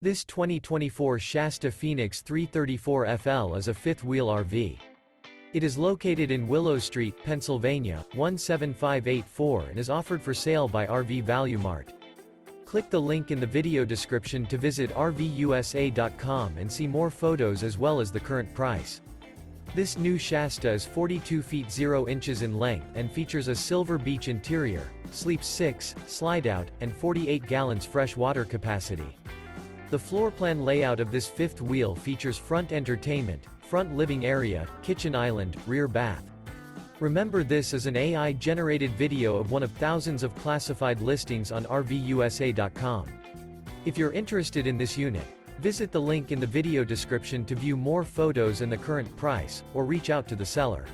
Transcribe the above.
This 2024 Shasta Phoenix 334FL is a fifth-wheel RV. It is located in Willow Street, Pennsylvania, 17584 and is offered for sale by RV Value Mart. Click the link in the video description to visit RVUSA.com and see more photos as well as the current price. This new Shasta is 42 feet 0 inches in length and features a silver beach interior, sleeps 6, slide-out, and 48 gallons fresh water capacity. The floor plan layout of this fifth wheel features front entertainment, front living area, kitchen island, rear bath. Remember, this is an AI-generated video of one of thousands of classified listings on RVUSA.com. If you're interested in this unit, visit the link in the video description to view more photos and the current price, or reach out to the seller.